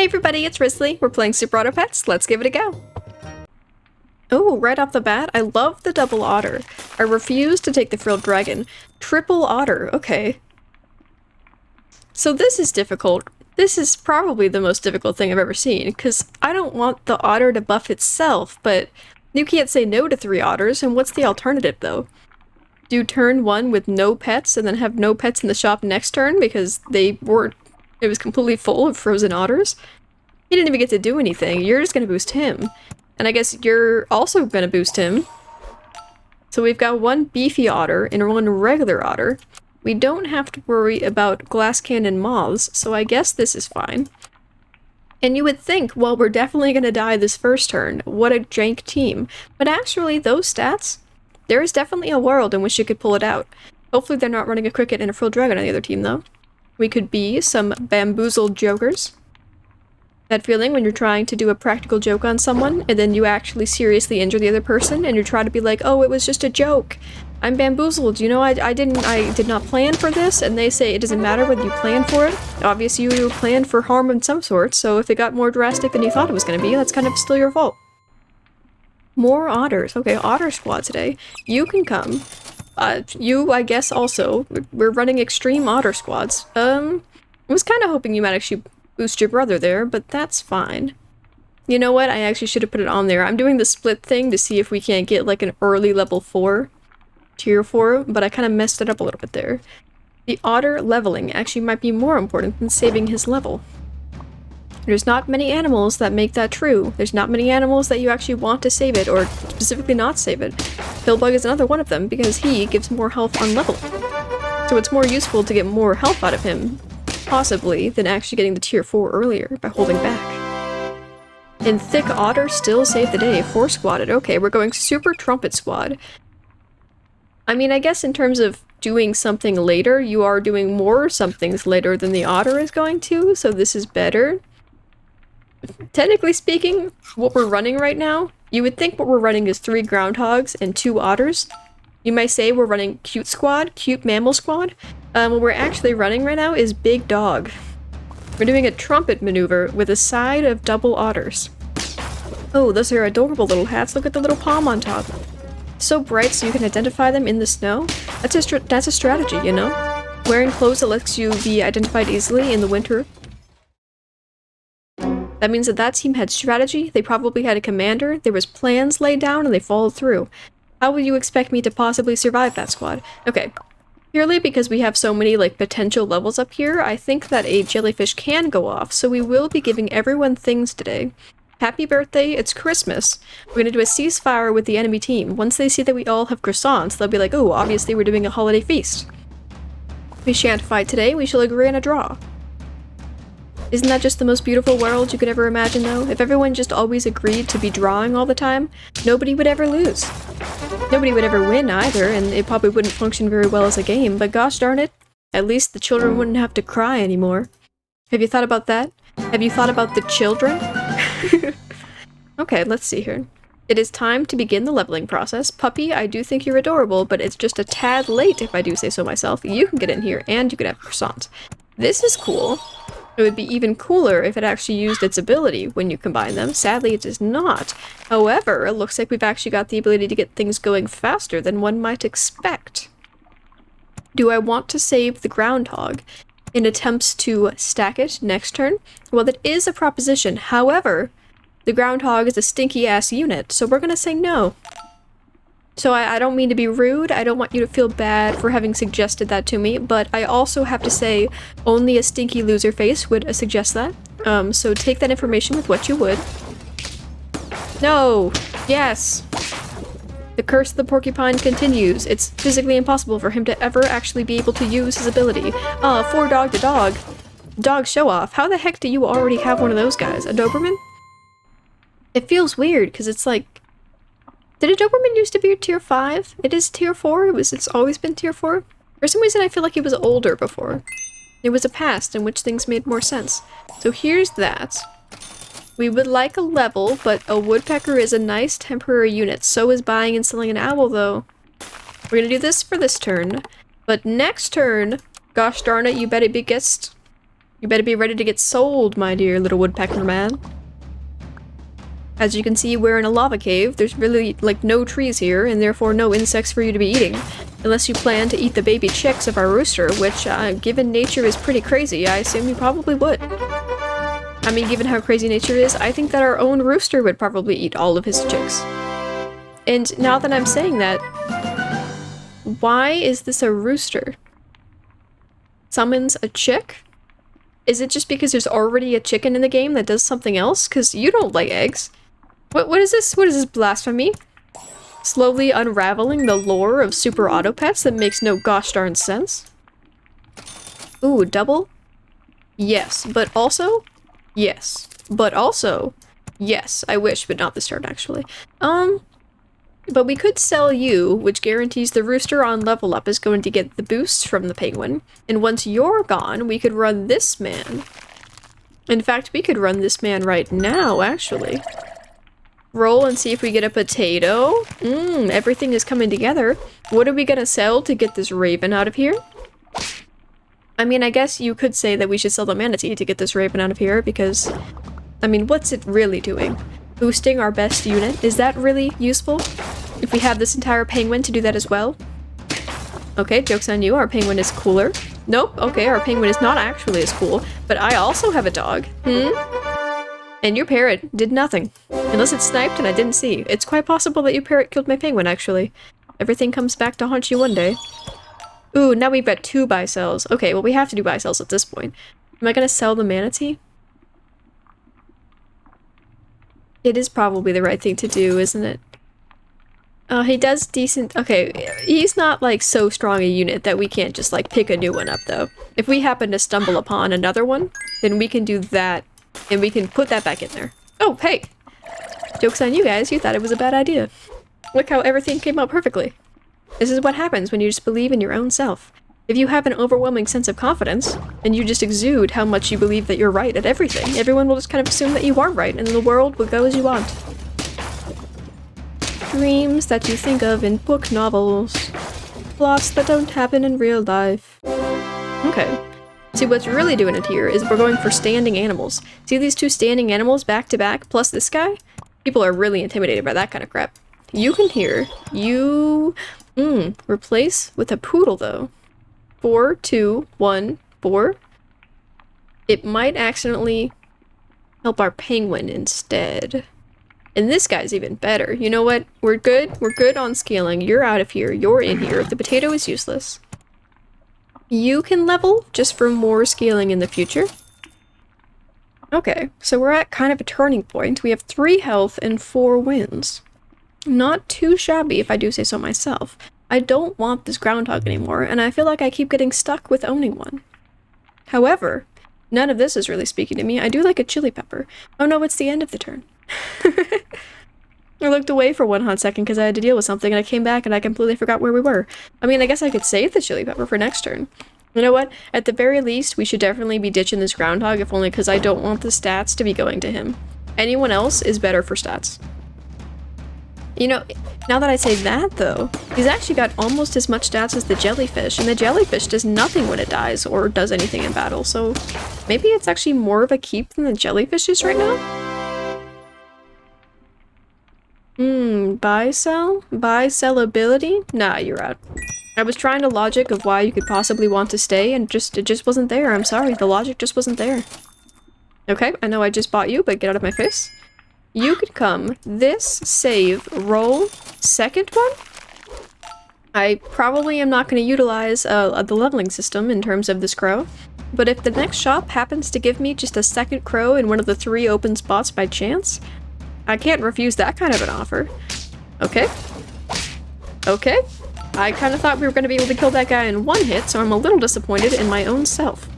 Hey everybody, it's Risley. We're playing Super Auto Pets. Let's give it a go. Oh, right off the bat, I love the double otter. I refuse to take the frilled dragon. Triple otter, okay. So this is difficult. This is probably the most difficult thing I've ever seen, because I don't want the otter to buff itself, but you can't say no to 3 otters, and what's the alternative though? Do turn 1 with no pets, and then have no pets in the shop next turn, because it was completely full of frozen otters? He didn't even get to do anything, you're just gonna boost him. And I guess you're also gonna boost him. So we've got 1 beefy otter and 1 regular otter. We don't have to worry about glass cannon moths, so I guess this is fine. And you would think, well, we're definitely gonna die this first turn. What a jank team. But actually, those stats, there is definitely a world in which you could pull it out. Hopefully they're not running a cricket and a frilled dragon on the other team, though. We could be some bamboozled jokers. That feeling when you're trying to do a practical joke on someone, and then you actually seriously injure the other person, and you try to be like, oh, it was just a joke. I'm bamboozled, you know, I did not plan for this, and they say it doesn't matter whether you plan for it. Obviously you planned for harm of some sort, so if it got more drastic than you thought it was gonna be, that's kind of still your fault. More otters. Okay, otter squad today. You can come. You, I guess, also. We're running extreme otter squads. I was kind of hoping you might actually boost your brother there, but that's fine. You know what? I actually should have put it on there. I'm doing the split thing to see if we can't get like an early level 4, tier 4, but I kind of messed it up a little bit there. The otter leveling actually might be more important than saving his level. There's not many animals that make that true. There's not many animals that you actually want to save it, or specifically not save it. Pillbug is another one of them, because he gives more health on level. So it's more useful to get more health out of him, possibly, than actually getting the tier 4 earlier by holding back. And Thick Otter still saved the day, 4 squatted. Okay, we're going Super Trumpet Squad. I mean, I guess in terms of doing something later, you are doing more somethings later than the Otter is going to, so this is better. Technically speaking, what we're running right now, you would think what we're running is 3 groundhogs and 2 otters. You might say we're running Cute Squad, Cute Mammal Squad. What we're actually running right now is Big Dog. We're doing a trumpet maneuver with a side of double otters. Oh, those are adorable little hats. Look at the little palm on top. So bright so you can identify them in the snow. That's a strategy, you know? Wearing clothes that lets you be identified easily in the winter. That means that team had strategy, they probably had a commander, there was plans laid down, and they followed through. How would you expect me to possibly survive that squad? Okay, purely because we have so many, like, potential levels up here, I think that a jellyfish can go off, so we will be giving everyone things today. Happy birthday, it's Christmas. We're gonna do a ceasefire with the enemy team. Once they see that we all have croissants, they'll be like, oh, obviously we're doing a holiday feast. We shan't fight today, we shall agree on a draw. Isn't that just the most beautiful world you could ever imagine, though? If everyone just always agreed to be drawing all the time, nobody would ever lose. Nobody would ever win, either, and it probably wouldn't function very well as a game, but gosh darn it, at least the children wouldn't have to cry anymore. Have you thought about that? Have you thought about the children? Okay, let's see here. It is time to begin the leveling process. Puppy, I do think you're adorable, but it's just a tad late, if I do say so myself. You can get in here, and you can have croissants. This is cool. It would be even cooler if it actually used its ability when you combine them. Sadly, it does not. However, it looks like we've actually got the ability to get things going faster than one might expect. Do I want to save the groundhog in attempts to stack it next turn? Well, that is a proposition. However, the groundhog is a stinky-ass unit, so we're gonna say no. So I don't mean to be rude, I don't want you to feel bad for having suggested that to me, but I also have to say only a stinky loser face would suggest that. So take that information with what you would. No! Yes! The curse of the porcupine continues. It's physically impossible for him to ever actually be able to use his ability. For dog to dog. Dog show off. How the heck do you already have one of those guys? A Doberman? It feels weird, because it's like, did a Doberman used to be tier 5? It is tier 4? It's always been tier 4? For some reason I feel like it was older before. There was a past in which things made more sense. So here's that. We would like a level, but a woodpecker is a nice temporary unit. So is buying and selling an owl, though. We're gonna do this for this turn. But next turn, gosh darn it, you bet it You better be ready to get sold, my dear little woodpecker man. As you can see, we're in a lava cave. There's really, like, no trees here, and therefore no insects for you to be eating. Unless you plan to eat the baby chicks of our rooster, which, given nature is pretty crazy, I assume you probably would. I mean, given how crazy nature is, I think that our own rooster would probably eat all of his chicks. And now that I'm saying that, why is this a rooster? Summons a chick? Is it just because there's already a chicken in the game that does something else? Because you don't lay eggs. What is this? What is this blasphemy? Slowly unraveling the lore of Super Auto Pets that makes no gosh darn sense. Ooh, double? Yes, but also? Yes. But also? Yes, I wish, but not this turn, actually. But we could sell you, which guarantees the rooster on level up is going to get the boost from the penguin. And once you're gone, we could run this man. In fact, we could run this man right now, actually. Roll and see if we get a potato. Everything is coming together. What are we gonna sell to get this raven out of here? I mean, I guess you could say that we should sell the manatee to get this raven out of here, because, I mean, what's it really doing? Boosting our best unit? Is that really useful? If we have this entire penguin to do that as well? Okay, joke's on you, our penguin is cooler. Nope, okay, our penguin is not actually as cool, but I also have a dog. And your parrot did nothing. Unless it sniped and I didn't see. It's quite possible that your parrot killed my penguin, actually. Everything comes back to haunt you one day. Ooh, now we've got 2 buy sells. Okay, well we have to do buy sells at this point. Am I gonna sell the manatee? It is probably the right thing to do, isn't it? Oh, he does decent- okay, he's not like so strong a unit that we can't just like pick a new one up though. If we happen to stumble upon another one, then we can do that and we can put that back in there. Oh, hey! Joke's on you guys, you thought it was a bad idea. Look how everything came out perfectly. This is what happens when you just believe in your own self. If you have an overwhelming sense of confidence, and you just exude how much you believe that you're right at everything, everyone will just kind of assume that you are right, and the world will go as you want. Dreams that you think of in book novels. Plots that don't happen in real life. Okay. See, what's really doing it here is we're going for standing animals. See these 2 standing animals back to back, plus this guy? People are really intimidated by that kind of crap. You can hear. You... replace with a poodle, though. 4, 2, 1, 4. It might accidentally help our penguin instead. And this guy's even better. You know what? We're good. We're good on scaling. You're out of here. You're in here. The potato is useless. You can level just for more scaling in the future. Okay, so we're at kind of a turning point. We have 3 health and 4 wins. Not too shabby, if I do say so myself. I don't want this groundhog anymore, and I feel like I keep getting stuck with owning one. However, none of this is really speaking to me. I do like a chili pepper. Oh no, it's the end of the turn. I looked away for one hot second because I had to deal with something, and I came back and I completely forgot where we were. I mean, I guess I could save the chili pepper for next turn. You know what? At the very least, we should definitely be ditching this groundhog, if only because I don't want the stats to be going to him. Anyone else is better for stats. You know, now that I say that, though, he's actually got almost as much stats as the jellyfish, and the jellyfish does nothing when it dies or does anything in battle, so maybe it's actually more of a keep than the jellyfish is right now? Buy sell? Buy sell ability? Nah, you're out. I was trying to logic of why you could possibly want to stay, and it just wasn't there. I'm sorry, the logic just wasn't there. Okay, I know I just bought you, but get out of my face. You could come, this, save, roll, second one? I probably am not going to utilize the leveling system in terms of this crow, but if the next shop happens to give me just a second crow in one of the 3 open spots by chance, I can't refuse that kind of an offer. Okay. Okay. I kind of thought we were going to be able to kill that guy in 1 hit, so I'm a little disappointed in my own self.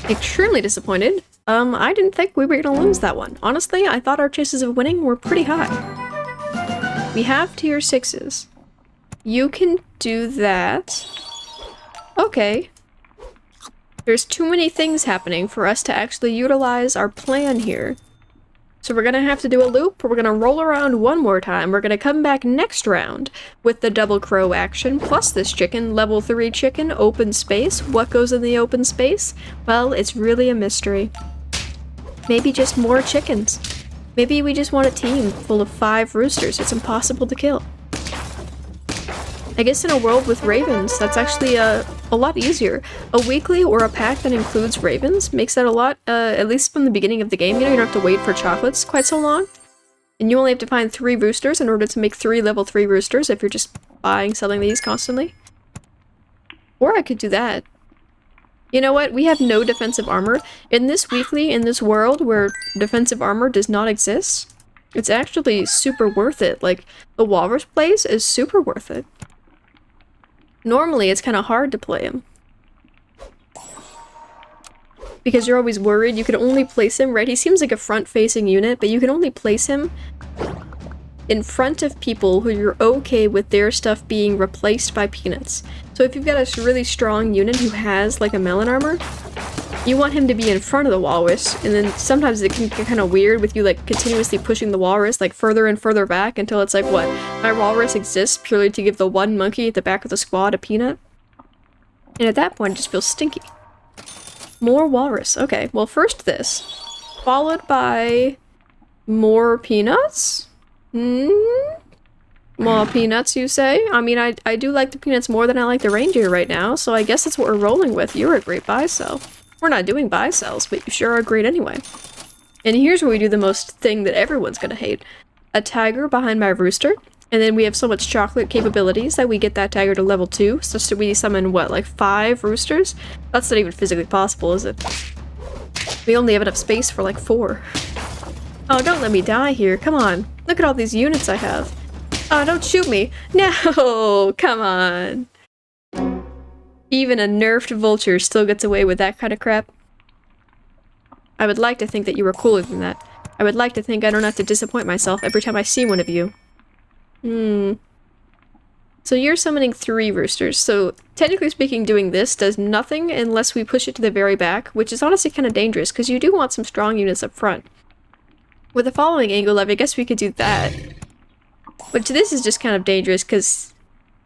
Extremely disappointed. I didn't think we were gonna lose that one. Honestly, I thought our chances of winning were pretty high. We have tier 6s. You can do that. Okay. Okay. There's too many things happening for us to actually utilize our plan here. So we're gonna have to do a loop, we're gonna roll around one more time, we're gonna come back next round with the double crow action, plus this chicken, level 3 chicken, open space. What goes in the open space? Well, it's really a mystery. Maybe just more chickens. Maybe we just want a team full of 5 roosters it's impossible to kill. I guess in a world with ravens, that's actually a lot easier. A weekly or a pack that includes ravens makes that a lot, at least from the beginning of the game. You know, you don't have to wait for chocolates quite so long. And you only have to find 3 roosters in order to make 3 level 3 roosters if you're just selling these constantly. Or I could do that. You know what? We have no defensive armor. In this weekly, in this world where defensive armor does not exist, it's actually super worth it. Like, the walrus plays is super worth it. Normally, it's kind of hard to play him. Because you're always worried. You can only place him, right? He seems like a front-facing unit, but you can only place him in front of people who you're okay with their stuff being replaced by peanuts. So if you've got a really strong unit who has, like, a melon armor, you want him to be in front of the walrus, and then sometimes it can get kind of weird with you, like, continuously pushing the walrus, like, further and further back until it's like, what, my walrus exists purely to give the one monkey at the back of the squad a peanut? And at that point, it just feels stinky. More walrus. Okay, well, first this, followed by more peanuts? More peanuts, you say? I mean, I do like the peanuts more than I like the reindeer right now, so I guess that's what we're rolling with. You're a great buy sell. We're not doing buy sells, but you sure are great anyway. And here's where we do the most thing that everyone's gonna hate. A tiger behind my rooster, and then we have so much chocolate capabilities that we get that tiger to level 2, such that we summon, what, like 5 roosters? That's not even physically possible, is it? We only have enough space for like 4. Oh, don't let me die here, come on. Look at all these units I have. Oh, don't shoot me. No, come on. Even a nerfed vulture still gets away with that kind of crap. I would like to think that you were cooler than that. I would like to think I don't have to disappoint myself every time I see one of you. So you're summoning 3 roosters, so technically speaking doing this does nothing unless we push it to the very back, which is honestly kind of dangerous, because you do want some strong units up front. With the following angle level, I guess we could do that. But this is just kind of dangerous, because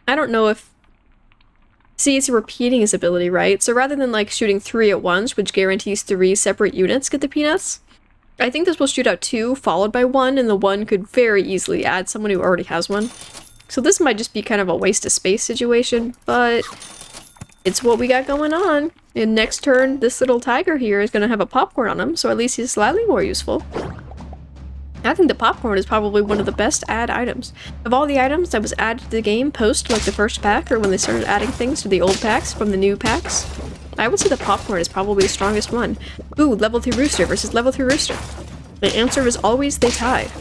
I don't know if... See, it's repeating his ability, right? So rather than, like, shooting 3 at once, which guarantees 3 separate units get the peanuts, I think this will shoot out 2, followed by 1, and the 1 could very easily add someone who already has one. So this might just be kind of a waste of space situation, but it's what we got going on. And next turn, this little tiger here is going to have a popcorn on him, so at least he's slightly more useful. I think the popcorn is probably one of the best add items. Of all the items that was added to the game post, like the first pack, or when they started adding things to the old packs from the new packs, I would say the popcorn is probably the strongest one. Ooh, level 3 rooster versus level 3 rooster. The answer is always they tied.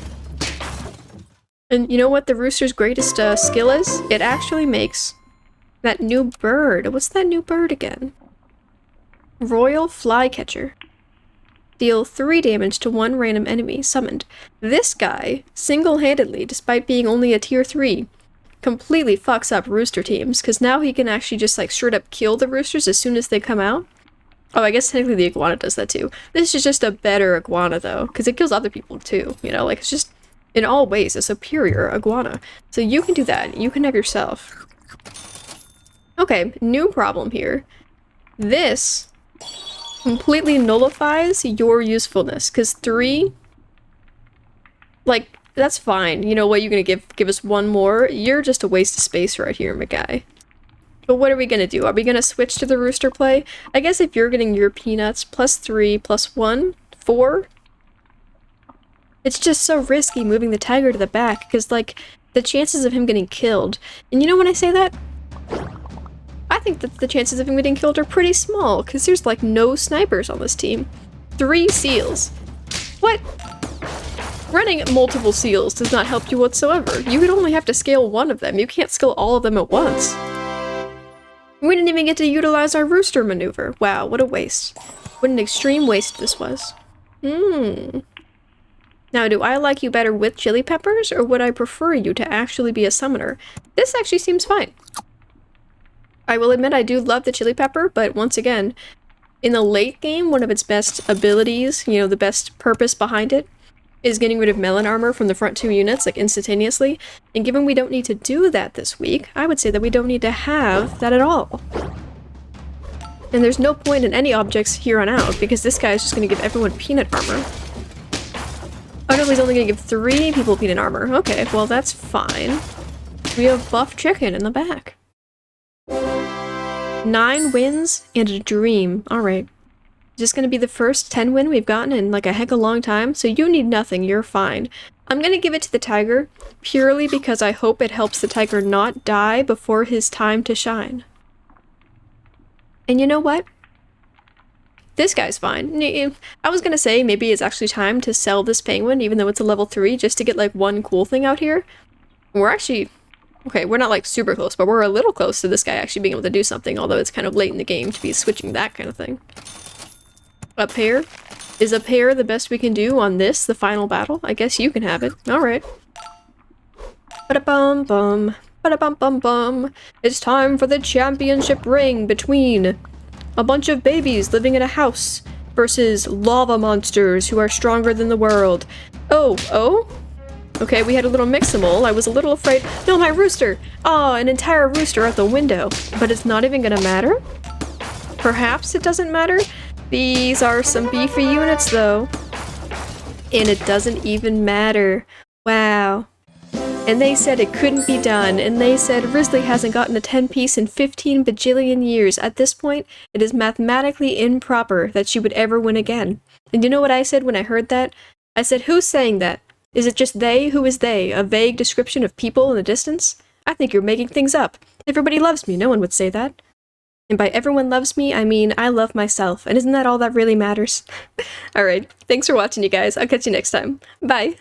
And you know what the rooster's greatest skill is? It actually makes that new bird. What's that new bird again? Royal Flycatcher. Deal 3 damage to 1 random enemy summoned. This guy, single-handedly, despite being only a tier 3, completely fucks up rooster teams, because now he can actually just, like, straight up kill the roosters as soon as they come out. Oh, I guess technically the iguana does that too. This is just a better iguana, though, because it kills other people too, you know? Like, it's just, in all ways, a superior iguana. So you can do that. You can have yourself. Okay, new problem here. This completely nullifies your usefulness, because 3, like, that's fine. You know what, you're gonna give us 1 more? You're just a waste of space right here, my guy. But what are we gonna do? Are we gonna switch to the rooster play? I guess if you're getting your peanuts plus 3 plus 1, 4, it's just so risky moving the tiger to the back, because, like, the chances of him getting killed, and you know when I say that? I think that the chances of him getting killed are pretty small, because there's, like, no snipers on this team. 3 seals. What? Running multiple seals does not help you whatsoever. You would only have to scale 1 of them. You can't scale all of them at once. We didn't even get to utilize our rooster maneuver. Wow, what a waste. What an extreme waste this was. Now, do I like you better with chili peppers, or would I prefer you to actually be a summoner? This actually seems fine. I will admit I do love the chili pepper, but once again, in the late game, one of its best abilities, you know, the best purpose behind it, is getting rid of melon armor from the front 2 units, like, instantaneously. And given we don't need to do that this week, I would say that we don't need to have that at all. And there's no point in any objects here on out, because this guy is just going to give everyone peanut armor. Oh no, he's only going to give 3 people peanut armor. Okay, well that's fine. We have buff chicken in the back. 9 wins and a dream. Alright. Is this going to be the first 10 win we've gotten in like a heck of a long time? So you need nothing, you're fine. I'm going to give it to the tiger, purely because I hope it helps the tiger not die before his time to shine. And you know what? This guy's fine. I was going to say maybe it's actually time to sell this penguin, even though it's a level 3, just to get like one cool thing out here. We're actually... Okay, we're not like super close, but we're a little close to this guy actually being able to do something, although it's kind of late in the game to be switching that kind of thing. A pair? Is a pair the best we can do on this, the final battle? I guess you can have it. Alright. Ba-da-bum-bum. Ba-da-bum-bum-bum. It's time for the championship ring between a bunch of babies living in a house versus lava monsters who are stronger than the world. Oh? Okay, we had a little mix-a-mole. I was a little afraid. No, my rooster! Oh, an entire rooster out the window. But it's not even gonna matter? Perhaps it doesn't matter? These are some beefy units, though. And it doesn't even matter. Wow. And they said it couldn't be done, and they said Wrisley hasn't gotten a 10-piece in 15 bajillion years. At this point, it is mathematically improper that she would ever win again. And you know what I said when I heard that? I said, who's saying that? Is it just they? Who is they? A vague description of people in the distance? I think you're making things up. Everybody loves me. No one would say that. And by everyone loves me, I mean I love myself. And isn't that all that really matters? Alright, thanks for watching, you guys. I'll catch you next time. Bye!